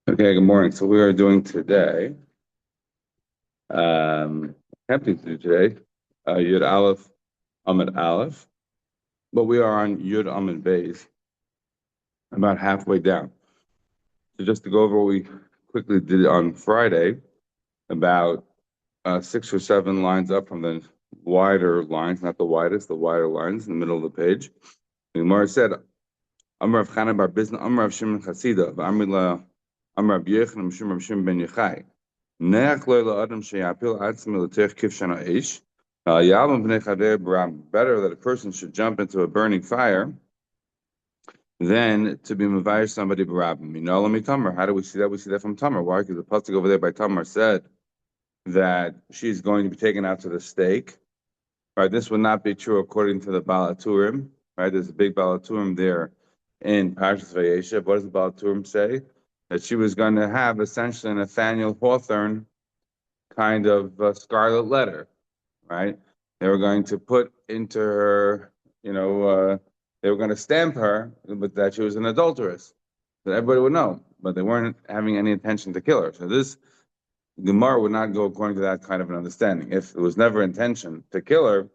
Okay, good morning. So we are doing today, attempting to do today, Yud Aleph, Amud Aleph, but we are on Yud Amud Beis, about halfway down. So just to go over what we quickly did on Friday, about 6 or 7 lines up from the wider lines, not the widest, the wider lines in the middle of the page. The Gemara said, Amar Rav Chana bar Bizna, Amar Rav Shimon Chasida, Amar Rav Yechon, Rav Shimon ben Yochai. Better that a person should jump into a burning fire than to be mavayir somebody barabim. You know, let me Tamar. How do we see that? We see that from Tamar. Why? Because the pasuk over there by Tamar said that she's going to be taken out to the stake. Right? This would not be true according to the Balaturim. Right? There's a big Balaturim there in Parshas Vayeshev. What does the Balaturim say? That she was going to have essentially an Nathaniel Hawthorne kind of scarlet letter, right? They were going to put into her, they were going to stamp her, but that she was an adulteress. That everybody would know, but they weren't having any intention to kill her. So this Gemara would not go according to that kind of an understanding. If it was never intention to kill her,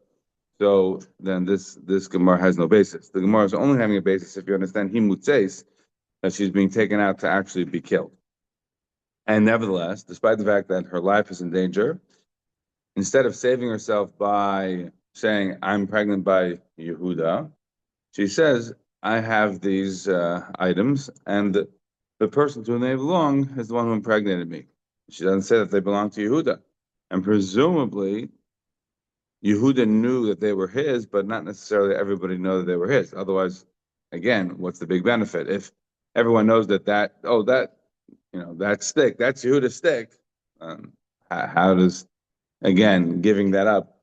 so then this Gemara has no basis. The Gemara is only having a basis if you understand himutzeis, that she's being taken out to actually be killed. And nevertheless, despite the fact that her life is in danger, instead of saving herself by saying, I'm pregnant by Yehuda, she says, I have these items, and the person to whom they belong is the one who impregnated me. She doesn't say that they belong to Yehuda. And presumably, Yehuda knew that they were his, but not necessarily everybody knew that they were his. Otherwise, again, what's the big benefit? If everyone knows that stick, that's Yehuda's stick, how does again, giving that up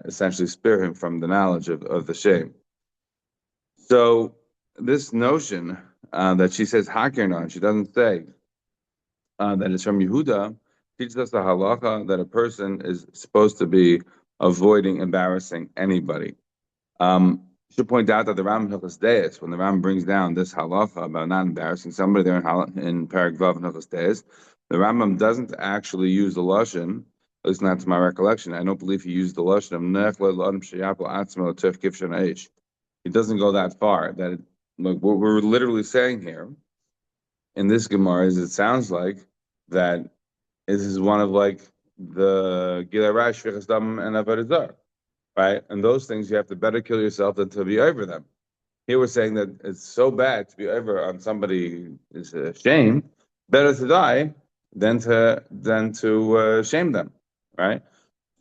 essentially spare him from the knowledge of the shame. So this notion that she says Hakirnon, she doesn't say that it's from Yehuda, teaches us the halacha that a person is supposed to be avoiding embarrassing anybody. Should point out that the Ram Hilchos Deis, when the Ram brings down this halacha about not embarrassing somebody there in Perek Vav and Hilchos Deis, the Rambam doesn't actually use the lashon. At least not to my recollection. I don't believe he used the lashon of nech le'adam sheyapo atzmo l'tef kivshan eish. He doesn't go that far. Look, what we're literally saying here in this Gemara is it sounds like that this is one of like the Gilei Rash, Shvichas Dam, and Avodah Zarah, right? And those things you have to better kill yourself than to be over them. Here we're saying that it's so bad to be over on somebody is a shame, better to die than to shame them, right?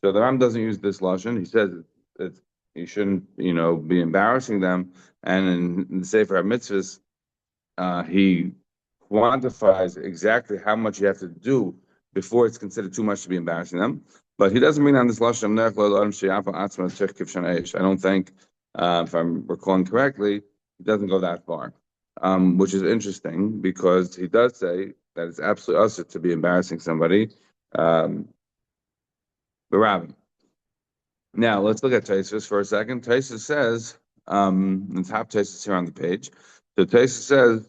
So the Ram doesn't use this lashon. He says that you shouldn't, be embarrassing them. And in the Sefer HaMitzvahs, he quantifies exactly how much you have to do before it's considered too much to be embarrassing them. But he doesn't bring on this lashon. I don't think, if I'm recalling correctly, he doesn't go that far, which is interesting because he does say that it's absolutely us to be embarrassing somebody. The rabbin. Now let's look at Taisus for a second. Taisus says, the top Taisus here on the page. So Taisus says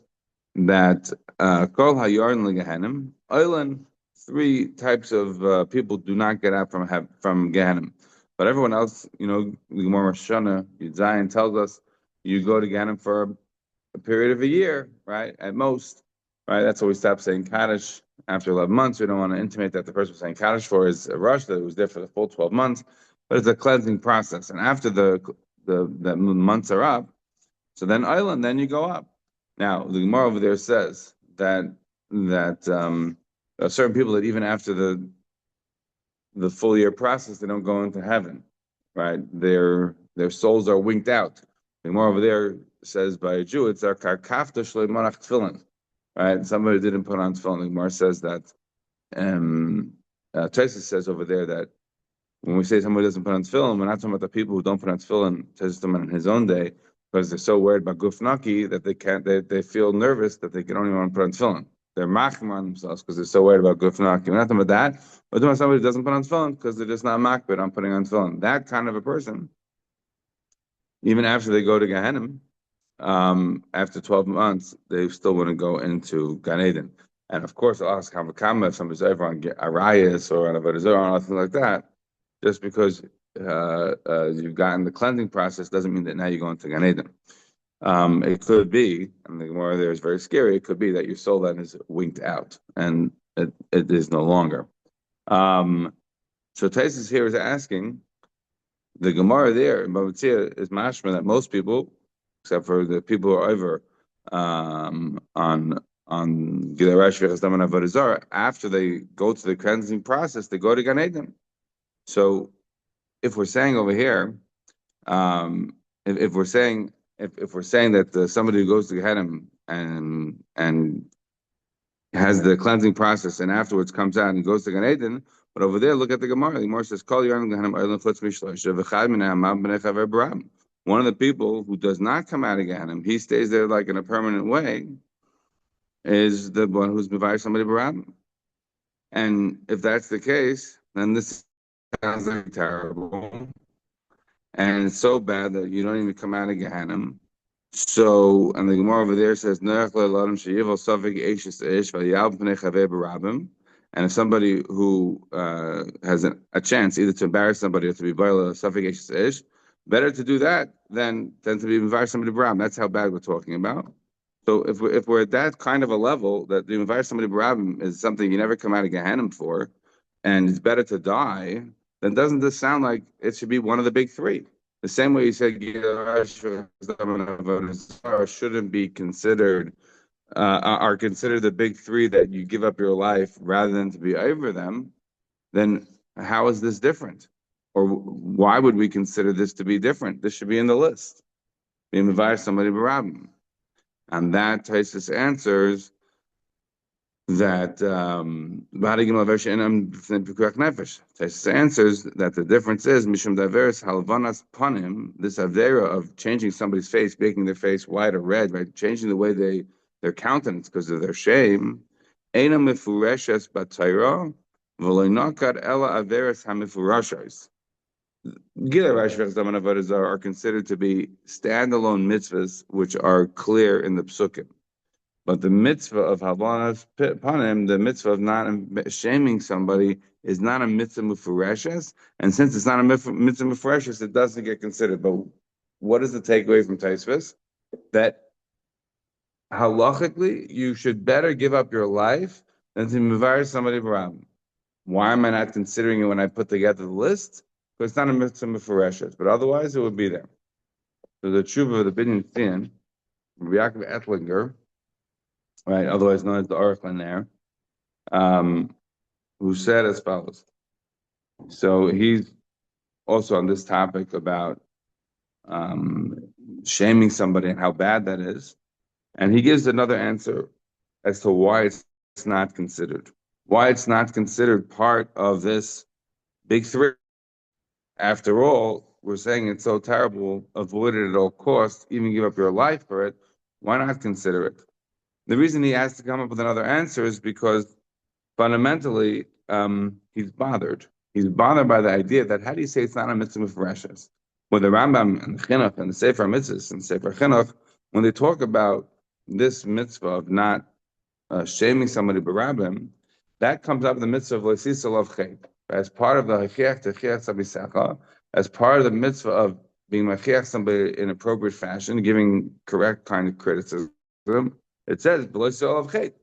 that Kol Hayorn Legehenim, Oilan, three types of people do not get out from Gehenim. But everyone else, the Gemara Shana, Zion tells us you go to Gehenim for a period of a year, right? At most, right? That's why we stopped saying Kaddish after 11 months. We don't want to intimate that the person was saying Kaddish for is a rush, that it was there for the full 12 months, but it's a cleansing process. And after the months are up, so then island, then you go up. Now, the Gemara over there says that there are certain people that even after the full year process, they don't go into heaven, right? Their souls are winked out. The Gemara over there says by a Jew, it's our karkafta shleimanach tefillin, right? Somebody didn't put on tefillin. The Gemara says that. Tracy says over there that when we say somebody doesn't put on tefillin, we're not talking about the people who don't put on tefillin. Says them on his own day because they're so worried about gufnaki that they can't. They feel nervous that they don't even want to put on tefillin. They're machmir on themselves because they're so worried about gufnaki. We're not talking about that. We're talking about somebody who doesn't put on tefillin because they're just not makbid on putting on tefillin. That kind of a person, even after they go to Gehenim, after 12 months, they still want to go into Gan Eden. And of course, I'll ask Hamakama if somebody's ever on Arias or on a Avodah Zarah or anything like that. Just because you've gotten the cleansing process doesn't mean that now you're going to Gan Eden. It could be, and the Gemara there is very scary. It could be that your soul then is winked out, and it is no longer. So Taisus here is asking, the Gemara there in Bava Metzia is mashma that most people, except for the people who are over on Gilei V'Chesdam and Avodah Zarah, after they go to the cleansing process, they go to Gan Eden. So if we're saying over here, if we're saying that somebody who goes to Gehenna and has the cleansing process and afterwards comes out and goes to Gan Eden, but over there, look at the Gemara. The Gemara says, one of the people who does not come out of Gehenna, he stays there like in a permanent way, is the one who's Mevayir somebody Barabim. And if that's the case, then this sounds like terrible. And it's so bad that you don't even come out of Gehenna. So, and the Gemara over there says, and if somebody who has a chance either to embarrass somebody or to be violent, better to do that than to be embarrassed somebody barab. That's how bad we're talking about. So if we're at that kind of a level that the embarrass somebody barab is something you never come out of Gehenna for, and it's better to die, then doesn't this sound like it should be one of the big three? The same way you said shouldn't be considered, are considered the big three that you give up your life rather than to be over them, then how is this different? Or why would we consider this to be different? This should be in the list. Being Mevayir somebody barabim. And that Taisus answers that Taisus answers that the difference is Mishum Daveris Halvanas Panim, this Avera of changing somebody's face, making their face white or red, right? Changing the way their countenance because of their shame. Eina Mifureshes Batayra, Voloinakar Ella Averis Hamifurashais. Gilei V'Chesdam and Avodah Zarah are considered to be standalone mitzvahs which are clear in the psukim. But the mitzvah of Havanas Panim, the mitzvah of not shaming somebody, is not a mitzvah mufareshes. And since it's not a mitzvah mufareshes, it doesn't get considered. But what is the takeaway from Taisvis? That halachically, you should better give up your life than to mevar somebody barab. Why am I not considering it when I put together the list? Because it's not a mitzvah mufareshes. But otherwise, it would be there. So the tshuva of the Binyan Tzion, Yaakov Ettlinger, right, otherwise known as the Orachlin there, who said as follows. So he's also on this topic about shaming somebody and how bad that is. And he gives another answer as to why it's not considered. Why it's not considered part of this big three. After all, we're saying it's so terrible, avoid it at all costs, even give up your life for it. Why not consider it? The reason he has to come up with another answer is because fundamentally he's bothered. He's bothered by the idea that how do you say it's not a mitzvah of rashes? When the Rambam and the Chinuch and the Sefer Mitzvahs and Sefer Chinuch, when they talk about this mitzvah of not shaming somebody barabim, that comes up in the mitzvah of Leisisa of Chet. As part of the Hachiach Techiach Sabisacha, as part of the mitzvah of being Machiach somebody in appropriate fashion, giving correct kind of criticism, it says, of Chet.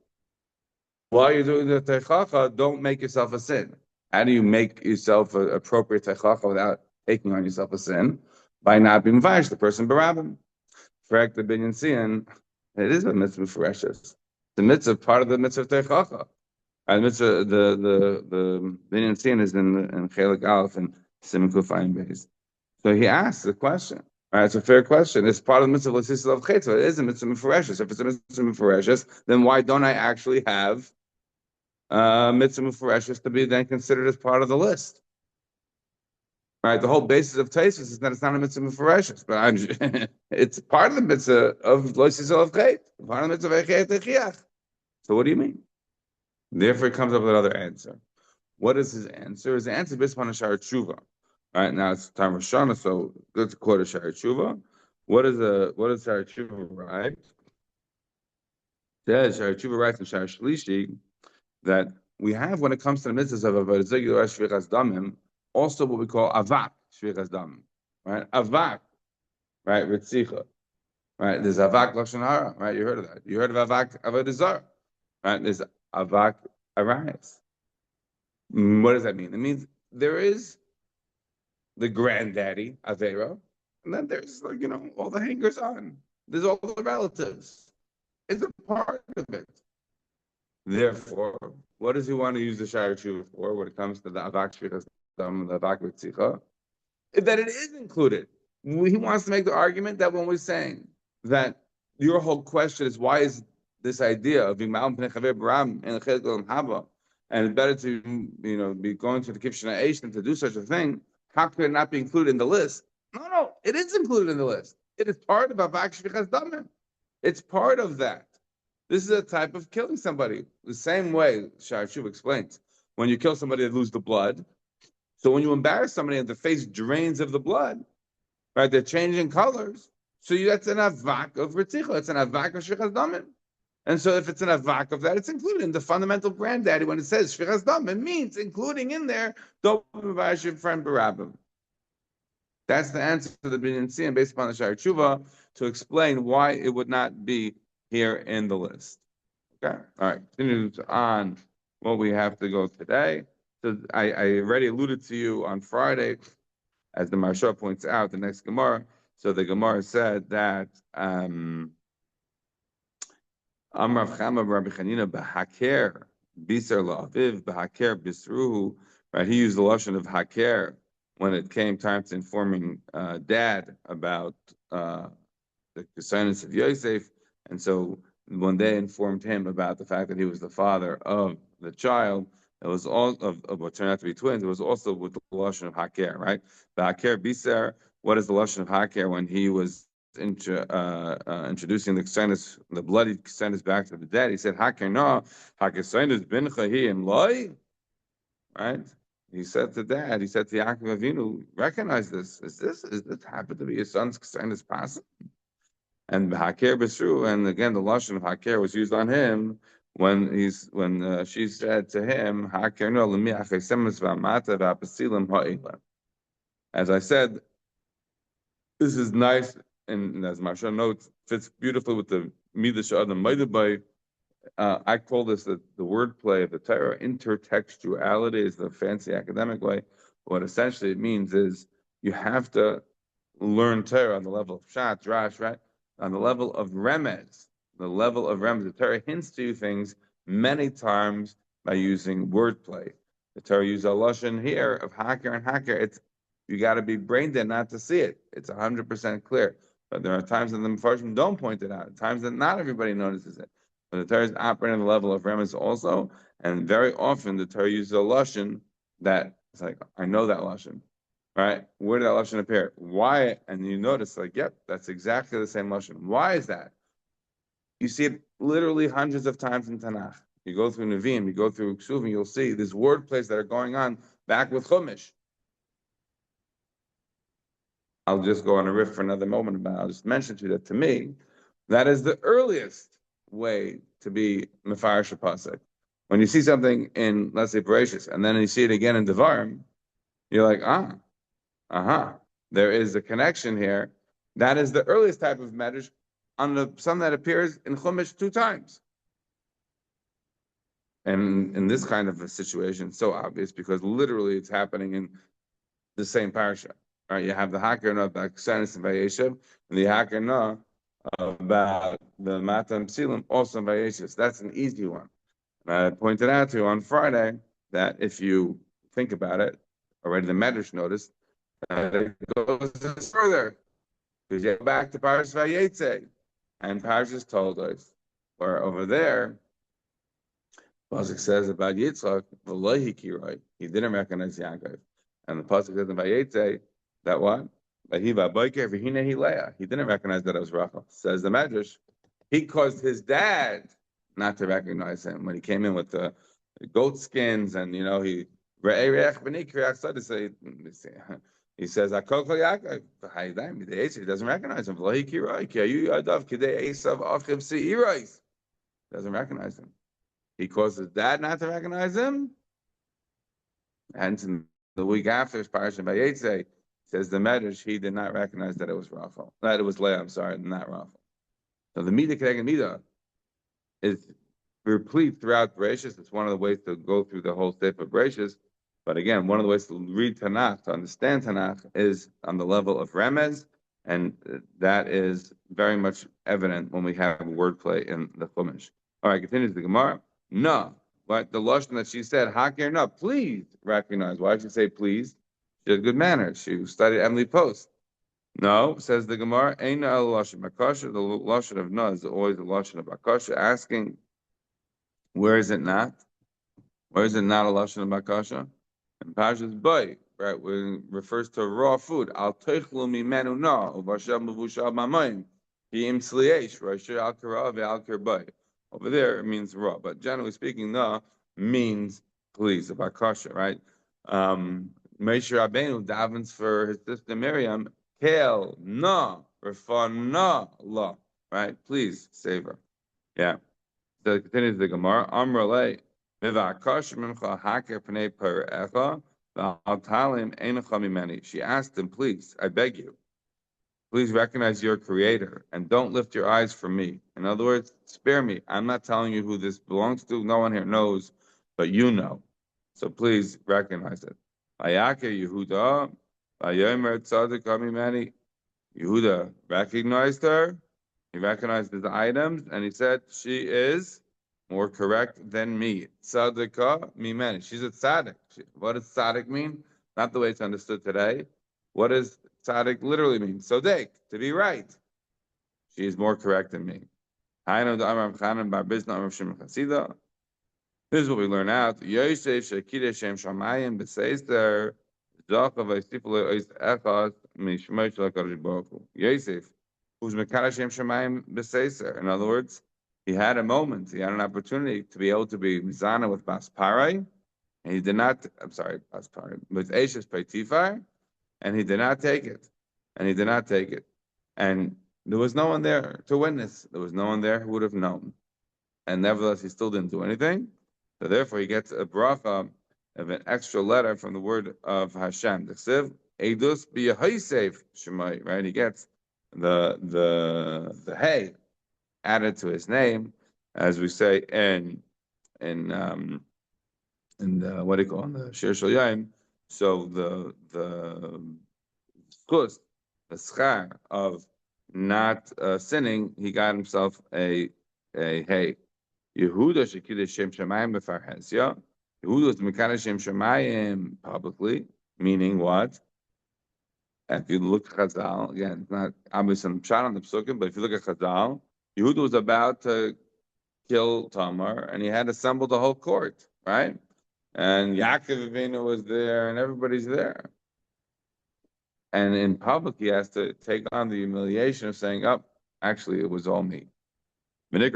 While you're doing the Techacha, don't make yourself a sin. How do you make yourself an appropriate Techacha without taking on yourself a sin? By not being Vash, the person barabim. Correct the Binyan Tzion, it is a mitzvah for Reshes. The mitzvah, part of the mitzvah of Techacha. And mitzvah, the Binyan Tzion is in Chelik Aleph and Siman Kufayim Beis. So he asks the question. All right, it's a fair question. It's part of the mitzvah of L'sisa of Chet, so it is a mitzvah for Reshes. If it's a mitzvah for Reshes, then why don't I actually have mitzvah mufareshes to be then considered as part of the list? Right, the whole basis of Taisus is that it's not a mitzvah mufareshes, but it's part of the mitzvah of Lois of Chet, part of the mitzvah of Echet Echiach. So what do you mean? Therefore, he comes up with another answer. What is his answer? His answer is based upon a Shar Tshuva. All right, now it's time for Shana, so good to quote a Shar Tshuva. What is Shar Tshuva, right? Says Shara Tshuva writes in Shara Shlishi that we have when it comes to the mitzvahs of Avodah Zarah Shvichas Damim, also what we call avak Shvichas Damim, right? Avak, right? Ritzicha, right? There's avak lashon hara, right? You heard of that? You heard of avak Avodah Zarah, right? There's avak arise. What does that mean? It means there is the granddaddy Avera, and then there's like all the hangers on. There's all the relatives. It's a part of it. Therefore, what does he want to use the Shire Tshuva for when it comes to the Avak Shvichas Dam, the Avak Ritzicha? That it is included. He wants to make the argument that when we're saying that your whole question is why is this idea of Imam Pnei Chaver Baram and Chel Haba, and it's better to be going to the Kivshana Eish to do such a thing, how could it not be included in the list? No, it is included in the list. It is part of Avak Shvichas Dam. It's part of that. This is a type of killing somebody. The same way Shar Shuv explains. When you kill somebody, they lose the blood. So when you embarrass somebody and the face drains of the blood, right? They're changing colors. So that's an avak of ritzicha. It's an avak of shvichas damim. And so if it's an avak of that, it's included in the fundamental granddaddy. When it says shvichas damim, it means including in there the friend barabim. That's the answer to the Binyan Siyam based upon the Shar Tshuva to explain why it would not be here in the list. Okay, all right. Continues on what we have to go today. So I already alluded to you on Friday, as the Maharsha points out, the next Gemara. So the Gemara said that Amrav Chama Rabbi Chanina b'Haker Biser La'aviv b'Haker Bisruhu. Right, he used the lashon of Haker when it came time to informing Dad about the assignments of Yosef. And so when they informed him about the fact that he was the father of the child, it was all of what turned out to be twins. It was also with the lashon of Haker, right? The Haker Biser. What is the lashon of Haker when he was introducing the bloody ksenis back to the dead? He said Haker no, Haker ksenis bincha hi im loy, right? He said to Dad, he said to Yaakov Avinu, recognize this. Is this happen to be your son's ksenis passing? And Haker Besru, and again the lashon of Haker was used on him when she said to him, Haker no lemi achesemes v'amata v'apasilim ha'ila. As I said, this is nice, and as Marsha notes, fits beautifully with the midrash adam meidabai. I call this the wordplay of the Torah. Intertextuality is the fancy academic way. What essentially it means is you have to learn Torah on the level of Pshat, Drash, right? On the level of Remez. The level of Remez. The Torah hints to you things many times by using wordplay. The Torah uses a lashon here of Haker and Haker. You got to be brain dead not to see it. It's 100% clear. But there are times that the Mefarshim don't point it out. Times that not everybody notices it. But the Torah is operating on the level of Remez also, and very often the Torah uses a lashon that it's like, I know that lashon. Right? Where did that lashon appear? Why? And you notice, like, yep, that's exactly the same lashon. Why is that? You see it literally hundreds of times in Tanakh. You go through Nevi'im, you go through Ksuvim, you'll see these word plays that are going on back with Chumash. I'll just go on a riff for another moment, but I'll just mention to you that to me, that is the earliest way to be Mefarish Pasuk. When you see something in, let's say, Bereshis, and then you see it again in Devarim, you're like, there is a connection here. That is the earliest type of medrash on the some that appears in Chumash 2 times. And in this kind of a situation, it's so obvious because literally it's happening in the same parasha. Right? You have the Haker no about Ksanis and Vayeshev, and the Haker no about the Matam Silim also in Vayeshev. That's an easy one. And I pointed out to you on Friday that if you think about it, already the Medrash noticed that it goes further. Because you go back to Parashas Vayetze, and Parashas told us, where over there, Pasuk says about Yitzchak, V'lohi kiroi, he didn't recognize Yaakov. And the Pasuk says in Vayetze, that what? He didn't recognize that it was Rachel. Says the Medrash, he caused his dad not to recognize him when he came in with the goat skins, and he says, he doesn't recognize him. Doesn't recognize him. He caused his dad not to recognize him. Hence, in the week after, Parashat Vayetze, says the Medrash, he did not recognize that it was Rachel. That it was Leah, I'm sorry, not Rachel. So the Midah Kedeged Midah is replete throughout Bereshis. It's one of the ways to go through the whole Sefer of Bereshis. But again, one of the ways to read Tanakh, to understand Tanakh, is on the level of Remez, and that is very much evident when we have wordplay in the Chumash. All right, continues the Gemara. No, but the lashon that she said, Hakir, no, please recognize. Why did she say please? She had good manners. She studied Emily Post. No, says the Gemara, Ein el lashon bakasha. The lashon of no is always the lashon of bakasha, asking, where is it not? Where is it not a lashon of bakasha? And Pasha's boy, right, when it refers to raw food. Al teichlu mimenu na uvashav mevushal mamayim. Kiim sliesh rasher al kara ve'al kirboy. Over there it means raw, but generally speaking, na means please, bakasha, right? Moshe Rabbeinu davens for his sister Miriam. Kel na refana la, right? Please save her. Yeah. So it continues the Gemara. Amrale v'va'akash mincha haker pnei perecha v'altalim einacha mimeni. She asked him, please, I beg you, please recognize your Creator and don't lift your eyes from me. In other words, spare me. I'm not telling you who this belongs to. No one here knows, but you know. So please recognize it. Ayake Yehuda, Vayomer Tzadik Amimeni. Yehuda recognized her. He recognized the items, and he said, she is more correct than me. Tzadika mimeni. She's a tzaddik. What does tzaddik mean? Not the way it's understood today. What does tzaddik literally mean? Sodek, to be right. She is more correct than me. This is what we learn out. Yosef shekideh shem shamayim b'seister zacha v'yistif le'ois echad mishmei shel HaKadosh Baruch Hu. Yosef, who's mekadosh shem shamayim b'seister. In other words, he had a moment, he had an opportunity to be able to be mizana with Bas Parai, and he did not. I'm sorry, Bas Parai, with Eishes Peitifar, and he did not take it, and he did not take it, and there was no one there to witness. There was no one there who would have known, and nevertheless, he still didn't do anything. So therefore, he gets a bracha of an extra letter from the word of Hashem. The Siv Eidus b'Yehosev Shemai. Right? He gets the hay added to his name, as we say in the what do you call it, the Shir Shal Yaim. So the schus, the schar of not sinning, he got himself a hay. Yehuda shekideh shem shemayim b'farhesya. Yehuda is mekadosh shem shemayim publicly, meaning what? And if you look at Chazal, again, it's not obvious in Pshat on the Psukim, but if you look at Chazal, Yehuda was about to kill Tamar, and he had assembled the whole court, right? And Yaakov Avinu was there, and everybody's there. And in public, he has to take on the humiliation of saying, "Oh, actually, it was all me." His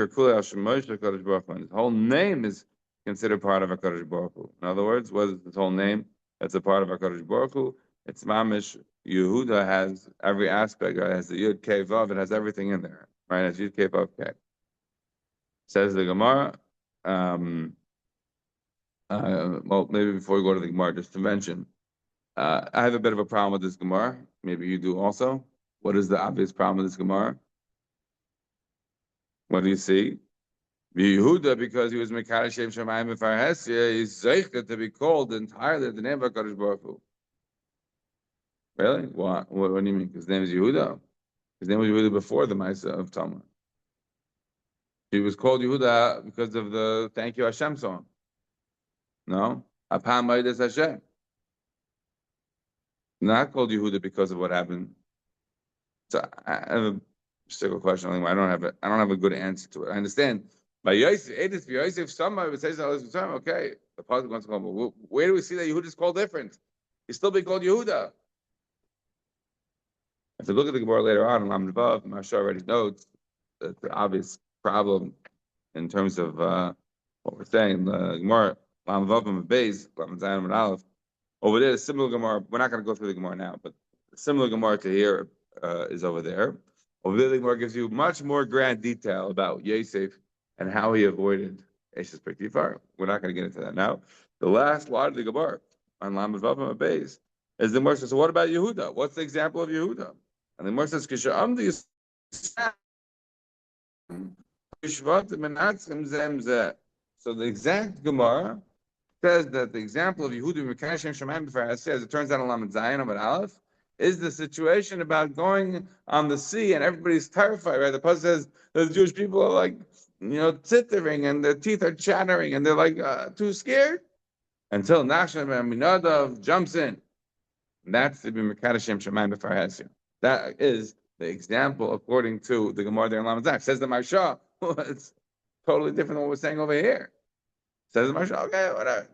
whole name is considered part of HaKadosh Baruch Hu. In other words, what is his whole name? That's a part of HaKadosh Baruch Hu. It's Mamish. Yehuda has every aspect. It has the Yud Kei Vav. It has everything in there. Right? It's Yud Kei Vav Kei. Says the Gemara. Well, maybe before we go to the Gemara, just to mention, I have a bit of a problem with this Gemara. Maybe you do also. What is the obvious problem with this Gemara? What do you see? Yehuda, because he was Mekadosh Shem Shemayim B'Farhesya, is zeicha to be called entirely the name of HaKadosh Baruch Hu. Really? What do you mean? His name is Yehuda. His name was Yehuda before the Maisa of Tamar. He was called Yehuda because of the Thank You Hashem song. No? Apam Maidas Hashem. Not called Yehuda because of what happened. So I have a particular question. I don't have a good answer to it. I understand. By Yosef, Edith, Yosef, somebody says, okay, the pasuk wants to call him. Where do we see that Yehuda is called different? He's still being called Yehuda. If you look at the Gemara later on, Amud Yomi, Marsha already notes that the obvious problem in terms of what we're saying, the Gemara, Amud Yomi, Beis, Amud Zayin, and Aleph, over there, the similar Gemara, we're not going to go through the Gemara now, but the similar Gemara to here is over there. Over there, the Gemara gives you much more grand detail about Yosef and how he avoided Eshes Pektifar. We're not going to get into that now. The last line of the Gemara on Lamed Vavam Abayz is the Gemara says, so what about Yehuda? What's the example of Yehuda? And the Gemara says, Kisha'amdi so the exact Gemara says that the example of Yehuda Mekashem Shemaim before as it turns out in Lamed Zayin but Aleph, is the situation about going on the sea and everybody's terrified, right? The Pasuk says the Jewish people are like, tittering and their teeth are chattering and they're like too scared until Nachshon ben Aminadav jumps in. And that's the Mekashem Shemaim before Hashem. That is the example according to the Gemara there in Lamed Zayin. Says the Marsha, it's totally different than what we're saying over here. Says the Marsha, okay, whatever.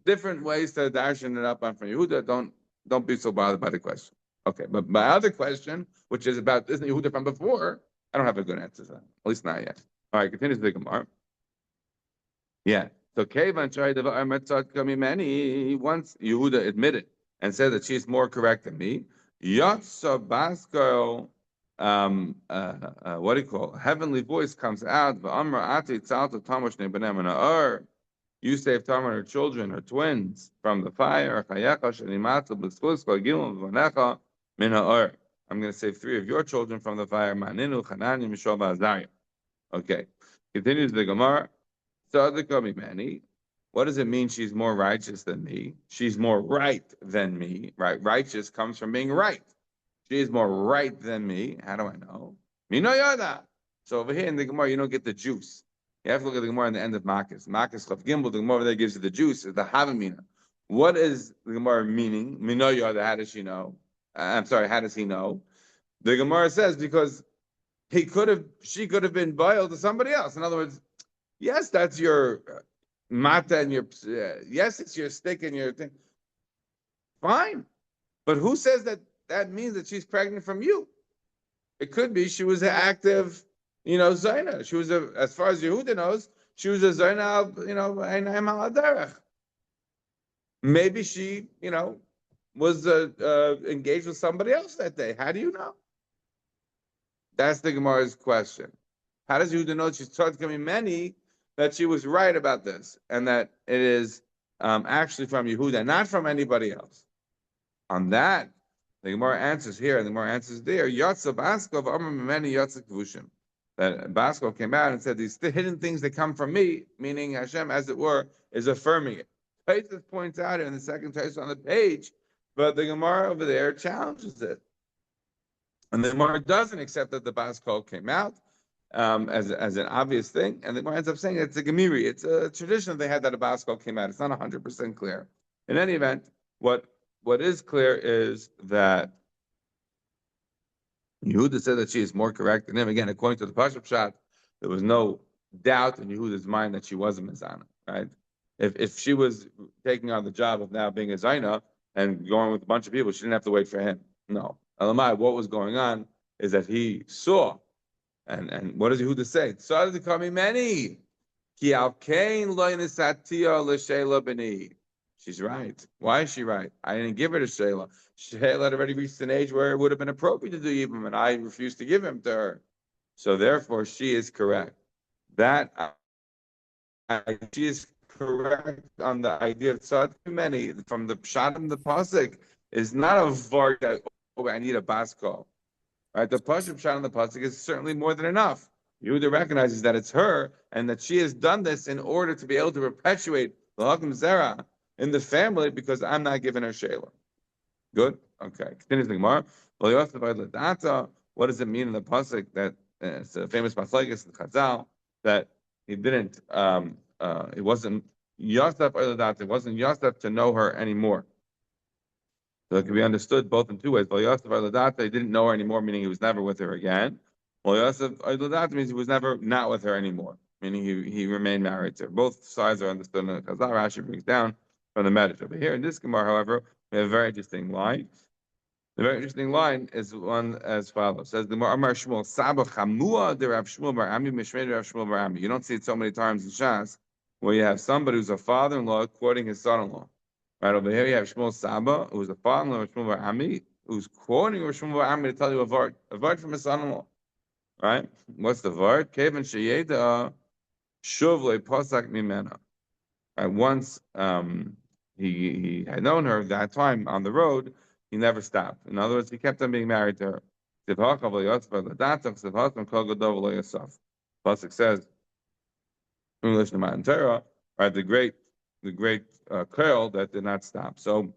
Different ways to darshan it up on from Yehuda. Don't be so bothered by the question. Okay, but my other question, which is about isn't Yehuda from before, I don't have a good answer to that. At least not yet. All right, continues the Gemara. Yeah. So Kevan tried to many once Yehuda admitted and said that she's more correct than me. Yatsa Basko, what do you call it? Heavenly voice comes out. You saved Tamar and her children, her twins, from the fire. I'm going to save 3 of your children from the fire. Okay. Continues the Gemara. What does it mean she's more righteous than me? She's more right than me. Right? Righteous comes from being right. She is more right than me. How do I know? So over here in the Gemara, you don't get the juice. You have to look at the Gemara in the end of Makis. Makis Chav Gimel, the Gemara there gives you the juice, the Havamina. What is the Gemara meaning? Minoyada, how does she know? I'm sorry, how does he know? The Gemara says because she could have been boiled to somebody else. In other words, yes, that's your mata and your, yes, it's your stick and your thing. Fine. But who says that means that she's pregnant from you? It could be she was an active, Zaina. She was as far as Yehuda knows, she was a Zaina, Einayim al-Aderech. Maybe she, was engaged with somebody else that day. How do you know? That's the Gemara's question. How does Yehuda know she's taught to many that she was right about this and that it is actually from Yehuda, not from anybody else? On that, the Gemara answers here and the Gemara answers there. Yatsa Baskov Amar Mimeni Yatsa Kvushim. That Baskov came out and said these hidden things that come from me, meaning Hashem, as it were, is affirming it. Taisus points out in the second Taisus on the page, but the Gemara over there challenges it. And the Gemara doesn't accept that the Baskov came out as an obvious thing, and the Gemara ends up saying it's a Gemiri. It's a tradition that they had that a Baskov came out. It's not 100% clear. In any event, what is clear is that Yehuda said that she is more correct than him. Again, according to the Pashup Shot, there was no doubt in Yehuda's mind that she was a Mizana, right? If she was taking on the job of now being a Zaina and going with a bunch of people, she didn't have to wait for him. No. Elamai, what was going on is that he saw, and what does Yehuda say? Sotah to call me many. Ki alkein lo yinisatiyah l'sheila b'ni. She's right. Why is she right? I didn't give her to Sheila. Sheila had already reached an age where it would have been appropriate to do Yibam, and I refused to give him to her. So therefore, she is correct. She is correct on the idea of Tzad many from the Pshat and the Pasuk is not a vart that I need a baskol. Right? The Pshat and the Pasuk is certainly more than enough. Yehuda recognizes that it's her and that she has done this in order to be able to perpetuate the Hakim Zera in the family because I'm not giving her Sheila. Good? Okay. Continues the Gemara. What does it mean in the Pasuk that it's a famous Maslekes in Chazal that he didn't, it wasn't Yosef Oyladata, it wasn't Yosef to know her anymore. So it can be understood both in two ways. Yosef Oyladata, he didn't know her anymore, meaning he was never with her again. Yosef Oyladata means he was never not with her anymore, meaning he remained married to her. Both sides are understood in the Chazal. Rashi brings down from the Medrash. Over here in this Gemara, however, we have a very interesting line. The very interesting line is one as follows. It says the Amar Shmuel Saba Chamua de Rav Shmuel Bar Ami Mishmei Rav Shmuel Bar Ami. You don't see it so many times in Shas where you have somebody who's a father-in-law quoting his son-in-law. Right over here, you have Shmuel Saba, who's a father-in-law of Shmuel Bar Ami, who's quoting Rav Shmuel Bar Ami to tell you a vart from his son-in-law. Right? What's the vart? Kevin Sheyeda Shuv le posak mimena. Once he had known her that time on the road, he never stopped. In other words, he kept on being married to her. Pasuk says in English, the Matan Torah, right? The great curl that did not stop. So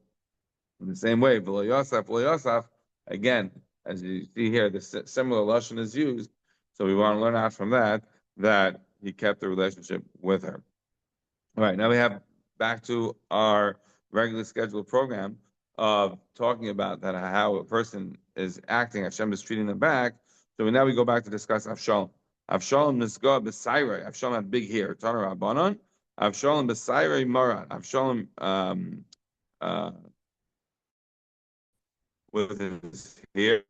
in the same way, v'lo Yosef, again, as you see here, the similar lashon is used. So we want to learn out from that he kept the relationship with her. All right, now we have back to our regular scheduled program of talking about that how a person is acting, Hashem is treating them back. So now we go back to discuss Avshalom. Avshalom nisga b'sayrei. Avshalom had big hair. Tana Rabbanon. Avshalom b'sayrei marat. Avshalom uh, with his hair.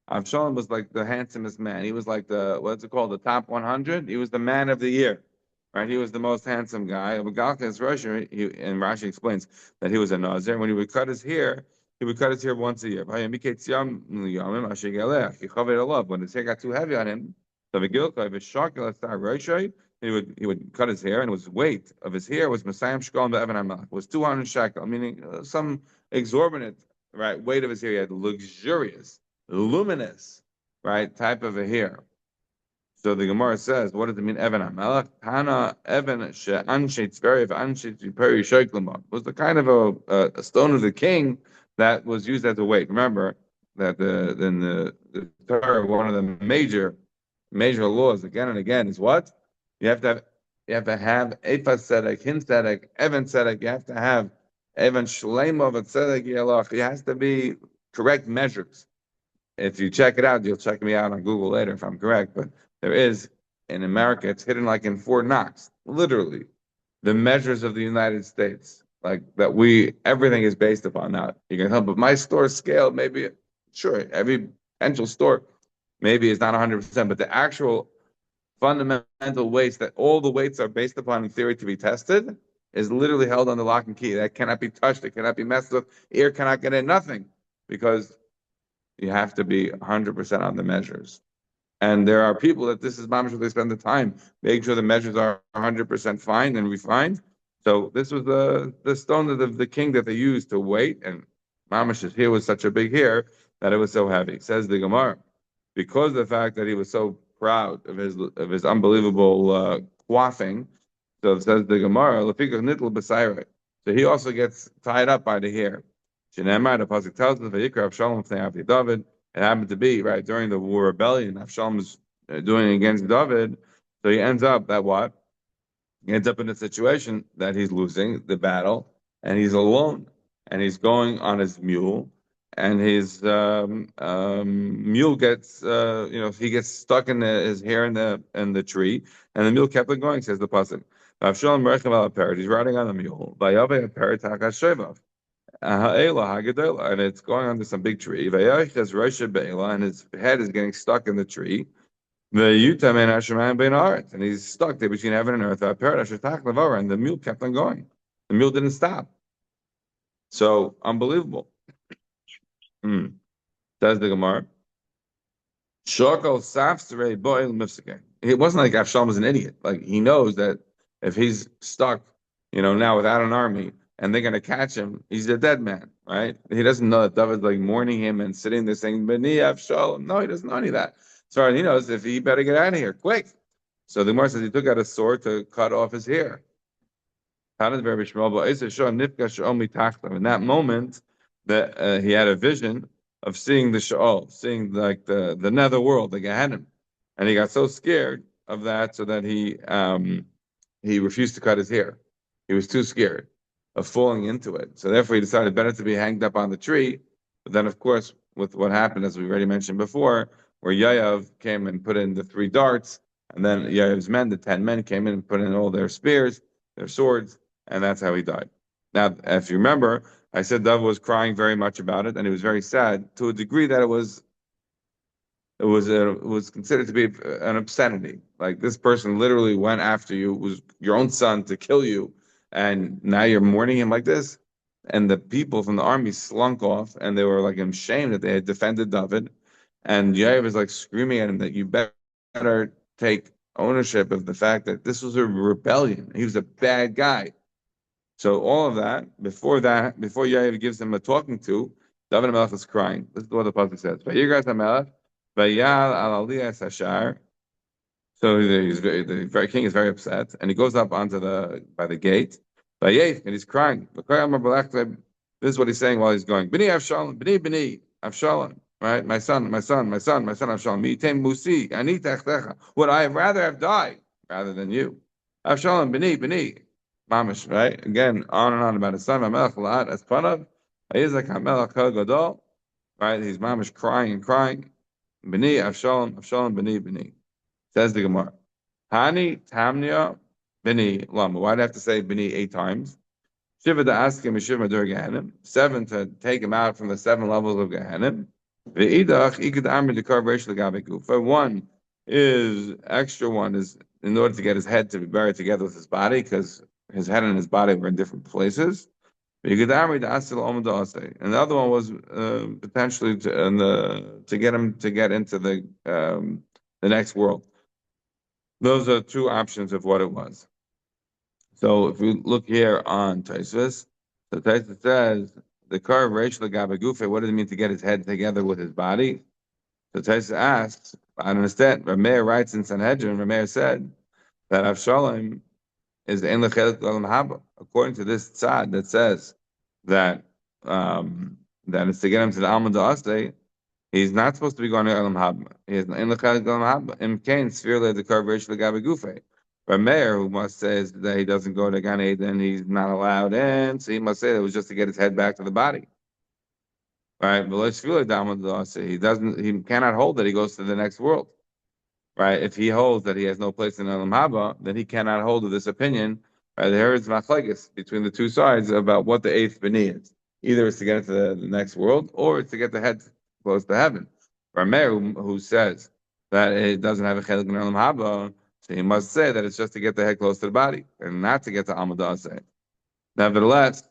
Avshalom was like the handsomest man. He was like the, what's it called, the top 100. He was the man of the year, right? He was the most handsome guy. And Rashi explains that he was a Nazir. When he would cut his hair, he would cut his hair once a year. When his hair got too heavy on him, he would cut his hair, and his weight of his hair was Messiah Shkol Be'evan HaMelech, was 200 shekel, meaning some exorbitant, right, weight of his hair. He had luxurious, luminous, right, type of a hair. So the Gemara says, what does it mean, Evan HaMelech? Tana Evan she'anshe tzveri v'anshe tzveri shoyklemah. Was the kind of a stone of the king that was used as a weight. Remember that in the Torah, one of the major laws again and again is what? You have to have Ephah Tzedek, Hin Tzedek, Evan Tzedek. You have to have Evan Shleimah Tzedek Yalach. It has to be correct measures. If you check it out, you'll check me out on Google later if I'm correct. But there is in America, it's hidden like in Fort Knox, literally, the measures of the United States, like that everything is based upon. Now you can help, but my store scale, maybe, sure, every potential store maybe is not 100%, but the actual fundamental weights that all the weights are based upon in theory to be tested is literally held on the lock and key. That cannot be touched. It cannot be messed with. Air cannot get in. Nothing, because you have to be 100% on the measures. And there are people that this is mamash, they spend the time making sure the measures are 100% fine and refined. So this was the stone of the king that they used to weight, and mamash's hair was such a big hair that it was so heavy. Says the Gemara, because of the fact that he was so proud of his unbelievable quaffing. So it says the Gemara, "Lefika nitl b'sayrei." So he also gets tied up by the hair. Shenemar, the pasuk tells us, "Vayikra Avshalom l'fnei David." It happened to be right during the war rebellion. Avshalom was doing against David, so he ends up that what? He ends up in a situation that he's losing the battle, and he's alone, and he's going on his mule, and his mule gets, he gets stuck in his hair in the tree, and the mule kept on going. Says the pasuk. Avshalom rechav al parrot. He's riding on the mule. Vayaveh a parrot hakas shevav. And it's going under some big tree. And his head is getting stuck in the tree. And he's stuck there between heaven and earth. And the mule kept on going. The mule didn't stop. So unbelievable. Says the Gemara. It wasn't like Avshalom was an idiot. Like he knows that if he's stuck, now without an army, and they're going to catch him, he's a dead man, right? He doesn't know that David's like mourning him and sitting there saying, B'ni Avshalom. No, he doesn't know any of that. As far as he knows, if he better get out of here, quick. So the Gemara says he took out a sword to cut off his hair. In that moment, that he had a vision of seeing the Sheol, seeing like the nether world, the Gehenna. And he got so scared of that so that he refused to cut his hair. He was too scared of falling into it. So therefore he decided better to be hanged up on the tree. But then of course, with what happened, as we already mentioned before, where Yoav came and put in the 3 darts, and then Yoav's men, the 10 men, came in and put in all their spears, their swords, and that's how he died. Now, if you remember, I said David was crying very much about it, and he was very sad to a degree that it was considered to be an obscenity. Like this person literally went after you, was your own son, to kill you, and now you're mourning him like this. And the people from the army slunk off, and they were like ashamed that they had defended David. And Yoav is like screaming at him that you better take ownership of the fact that this was a rebellion. He was a bad guy. So all of that, before Yoav gives him a talking to, David HaMelech is crying. This is what the pasuk says. Vayigras HaMelech, Vayal al Aliyas Hashar. So the very king is very upset, and he goes up onto by the gate. Vayef, and he's crying. This is what he's saying while he's going. Bini Avshalom, Bini Avshalom. Right, my son, Avshalom. Mitem Musi, Ani Techtecha. Would I rather have died rather than you? Avshalom, Bini. Mamish, right? Again, on and on about his son. Hamelach La'at Espanav. Ayizak Hamelach Gadol. Right, he's mamish crying and crying. Bini Avshalom, Bini. Says the Gemara. Hani Tamnia Bini Lama. Why'd I have to say Bini 8 times? Shiva to ask him Shiva dur Gehenim. 7 to take him out from the 7 levels of Gehenim. Ve'idach ikad amr dekar reish legabe gufa. One is in order to get his head to be buried together with his body, because his head and his body were in different places. And the other one was potentially to get him to get into the next world. Those are 2 options of what it was. So if we look here on Taisvis, so Taisvis says the curve racial gabagufe. What does it mean to get his head together with his body? So Taisvis asks, I don't understand. Rameir writes in Sanhedrin. Rameir said that Avshalom is the Chelik Olam Haba. According to this tzad that says that that it's to get him to the Amud Yomi. He's not supposed to be going to Olam Haba. He is in the Chelik Olam Haba. Im Kain Sfirle the curve racial gabagufe. Rameir, who must say that he doesn't go to Gan Eden, he's not allowed in, so he must say that it was just to get his head back to the body. Right? He cannot hold that he goes to the next world. Right? If he holds that he has no place in Olam Haba, then he cannot hold to this opinion. Right? There is machlekes between the 2 sides about what the 8th bini is. Either it's to get into the next world, or it's to get the head close to heaven. Rameir, who says that it doesn't have a chelik in Olam Haba, so he must say that it's just to get the head close to the body and not to get to Amud Yomi. Nevertheless,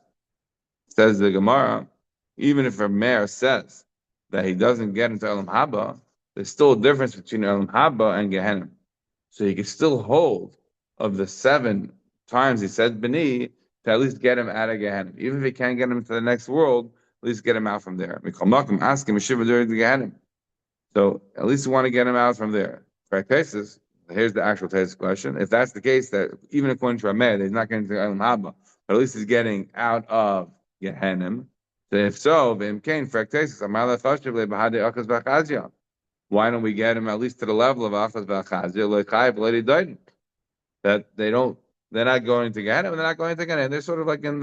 says the Gemara, even if a mayor says that he doesn't get into Olam Haba, there's still a difference between Olam Haba and Gehenna. So he can still hold of the 7 times he said Bini to at least get him out of Gehenna. Even if he can't get him to the next world, at least get him out from there. Ask him during the Gehenna. So at least we want to get him out from there. For cases, here's the actual test question. If that's the case, that even according to Rameir, he's not getting to Olam Haba, but at least he's getting out of Gehenna. So if so, why don't we get him at least to the level of Achaz V'Achazia? That they're not going to Gehenna, they're not going to Gehenna. They're sort of like in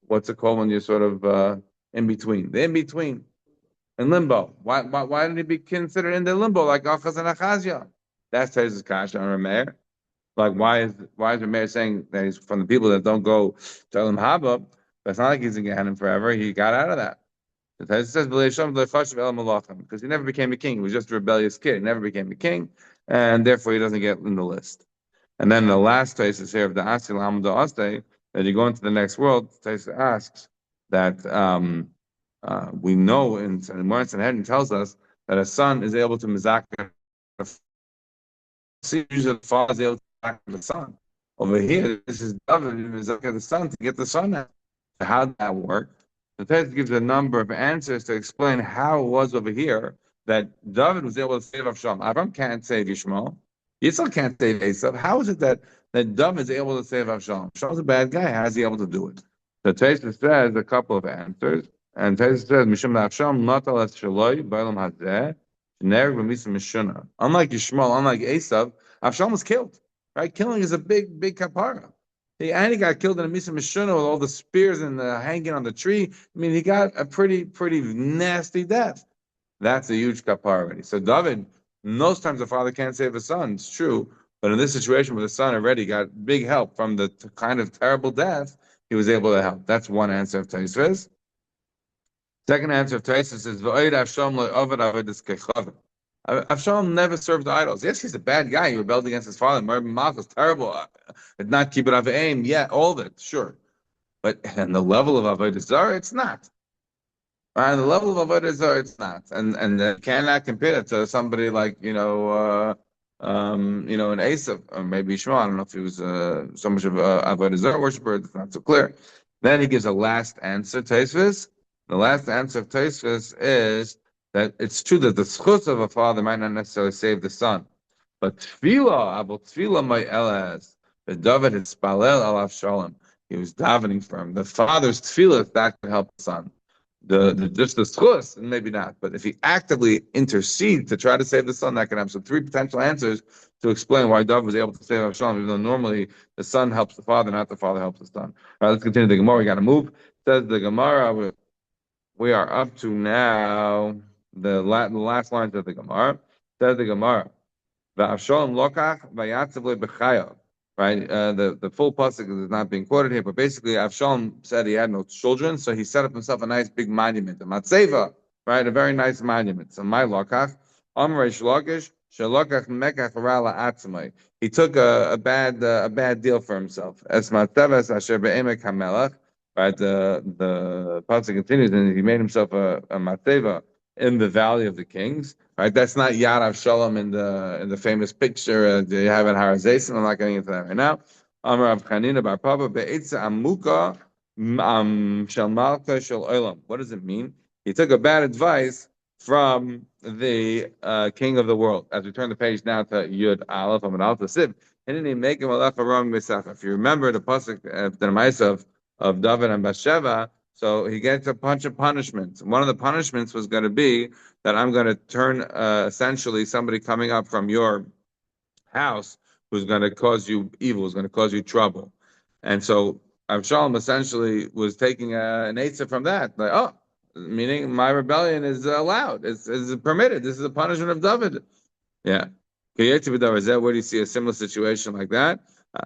what's it called when you're sort of in between? They're in between. In limbo. Why didn't he be considered in the limbo like Achaz and Achazia? That's Tez's kasha on Rameir. Like why is Rameir saying that he's from the people that don't go to Olam Haba? That's not like he's in Gehenna forever. He got out of that. It says because he never became a king. He was just a rebellious kid. He never became a king, and therefore he doesn't get in the list. And then the last place is here of the Asil Amud Yomi, that you go into the next world. Taisa asks that we know in Morris and Hedden tells us that a son is able to mizakah. Usually the father is able to mizakah the son. Over here, this is David mizakah the son to get the son out. So how did that work? The text gives a number of answers to explain how it was over here that David was able to save Avshalom. Avram can't save Yishmael. Yitzchak can't save Esav. How is it that David is able to save Avshalom? Avshalom's a bad guy. How is he able to do it? The text says a couple of answers. And Taisa says, Mishum Avshalom natal es shaloi b'olam hazeh shenareg b'misa mishuna. Unlike Yishmael, unlike Esav, Avshalom was killed. Right? Killing is a big kapara. And he got killed in a misa mishuna with all the spears and the hanging on the tree. I mean, he got a pretty nasty death. That's a huge kapara already. So David, most times the father can't save his son. It's true. But in this situation where the son already got big help from the kind of terrible death, he was able to help. That's one answer of Taisvis. Second answer of Taisus is Avshalom never served idols. Yes, he's a bad guy. He rebelled against his father. Murder was terrible. Did not keep it of aim. Yeah, all of it, sure. But on the level of Avodah Zarah, it's not. On the level of avodah zarah, it's not, and cannot compare it to somebody like an Asaph or maybe Shmuel. I don't know if he was so much of a avodah zarah worshiper. It's not so clear. Then he gives a last answer, Tosfos. The last answer of Tosfos is that it's true that the schus of a father might not necessarily save the son, but tefillah, abul tefillah, my elas, the David had spalel alav shalom. He was davening for him. The father's tefillah that could help the son. The just the schus, maybe not. But if he actively intercedes to try to save the son, that can have so three potential answers to explain why Dov was able to save Avshalom, even though normally the son helps the father, not the father helps the son. All right, let's continue the Gemara. We got to move. Says the Gemara, we are up to now the last lines of the Gemara. Says the Gemara. V'Avshalom lokach v'yatzav le'bechayav. Right, the full pasuk is not being quoted here, but basically Avshalom said he had no children, so he set up himself a nice big monument, a matzeva, right, a very nice monument. So my lokach, Amrei Shlokish, Shalokach Mekach Rala Atzmai. He took a bad deal for himself. Es matevas asher be'emek hamelach. Right, the pasuk continues, and he made himself a matzeva in the Valley of the Kings. Right, that's not Yad Avshalom in the famous picture you have in Har HaZeisim. I'm not getting into that right now. Amar Rav Chanina bar Papa be'etza amuka shel malka shel olam. What does it mean? He took a bad advice from the king of the world. As we turn the page now to Yud Aleph Amud Aleph Siv. If you remember the pasuk the Ma'aseh of David and Bathsheba, so he gets a bunch of punishments. One of the punishments was going to be that I'm going to turn essentially somebody coming up from your house who's going to cause you evil, who's going to cause you trouble. And so Avshalom essentially was taking an eitzah from that. Like, oh, meaning my rebellion is allowed. It's permitted. This is a punishment of David. Yeah. Where do you see a similar situation like that?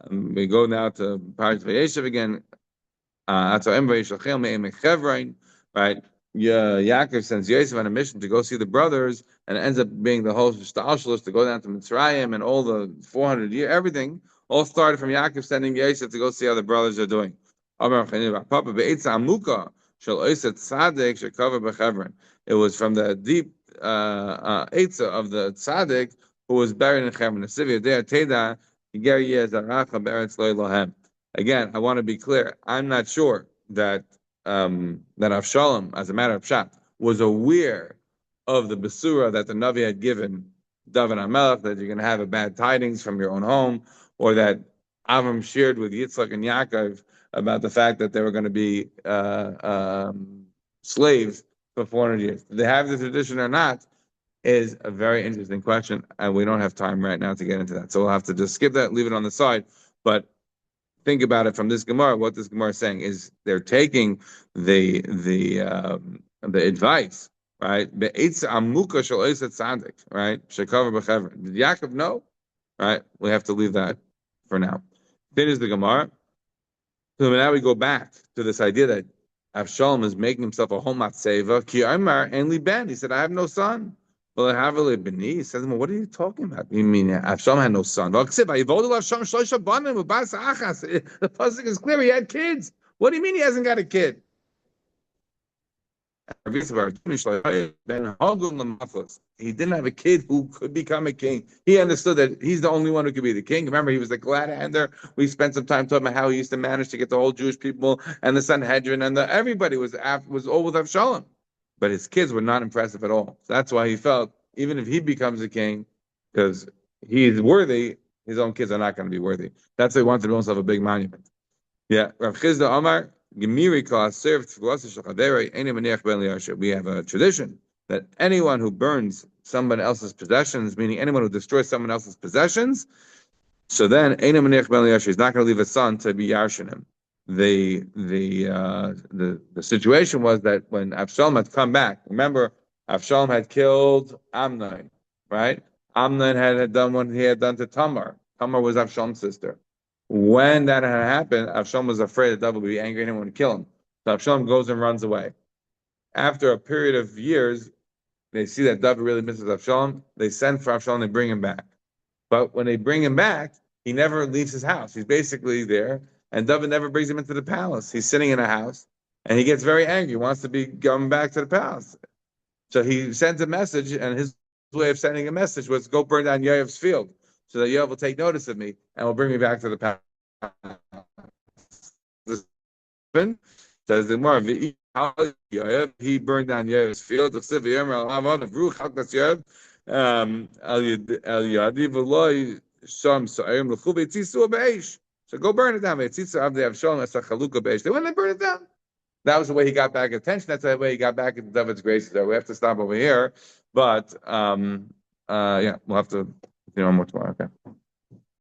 We go now to Parashat Vayeshev again. Right? Yeah, Yaakov sends Yosef on a mission to go see the brothers, and it ends up being the whole shtalshalus to go down to Mitzrayim and all the 400 years, everything all started from Yaakov sending Yosef to go see how the brothers are doing. It was from the deep Eitzah of the tzaddik who was buried in Hebron. Again, I want to be clear. I'm not sure that that Avshalom, as a matter of fact, was aware of the Besura that the Navi had given David HaMelech, that you're going to have a bad tidings from your own home, or that Avram shared with Yitzchak and Yaakov about the fact that they were going to be slaves for 400 years. Do they have the tradition or not is a very interesting question, and we don't have time right now to get into that. So we'll have to just skip that, leave it on the side. But think about it from this Gemara. What this Gemara is saying is they're taking the advice, right? Right? Did Yaakov know? Right? We have to leave that for now. Then is the Gemara. So now we go back to this idea that Avshalom is making himself a whole matzeva. Ki Amar and li ben. He said, I have no son. Well, I have a beni. He says, well, what are you talking about? You mean Avshalom had no son? The pasuk is clear. He had kids. What do you mean he hasn't got a kid? He didn't have a kid who could become a king. He understood that he's the only one who could be the king. Remember, he was the glad-hander. We spent some time talking about how he used to manage to get the whole Jewish people and the Sanhedrin and everybody was all with Avshalom. But his kids were not impressive at all. So that's why he felt, even if he becomes a king, because he's worthy, his own kids are not going to be worthy. That's why he wanted to build himself a big monument. Yeah, Rav Chizda Omar, we have a tradition that anyone who burns someone else's possessions, meaning anyone who destroys someone else's possessions, so then he's not going to leave a son to be yarshinim. The situation was that when Avshalom had come back, remember Avshalom had killed Amnon, right? Amnon had done what he had done to Tamar. Tamar was Avshalom's sister. When that had happened, Avshalom was afraid that David would be angry and would kill him. So Avshalom goes and runs away. After a period of years, they see that David really misses Avshalom. They send for Avshalom, they bring him back. But when they bring him back, he never leaves his house. He's basically there, and David never brings him into the palace. He's sitting in a house, and he gets very angry. He wants to be going back to the palace. So he sends a message, and his way of sending a message was, "Go burn down Yoav's field, so that Yoav will take notice of me and will bring me back to the palace." Says the Gemara, he burned down Yoav's field. So go burn it down. When they burn it down. That was the way he got back attention. That's the way he got back into David's graces. So we have to stop over here. But yeah, we'll have to continue on more tomorrow. Okay.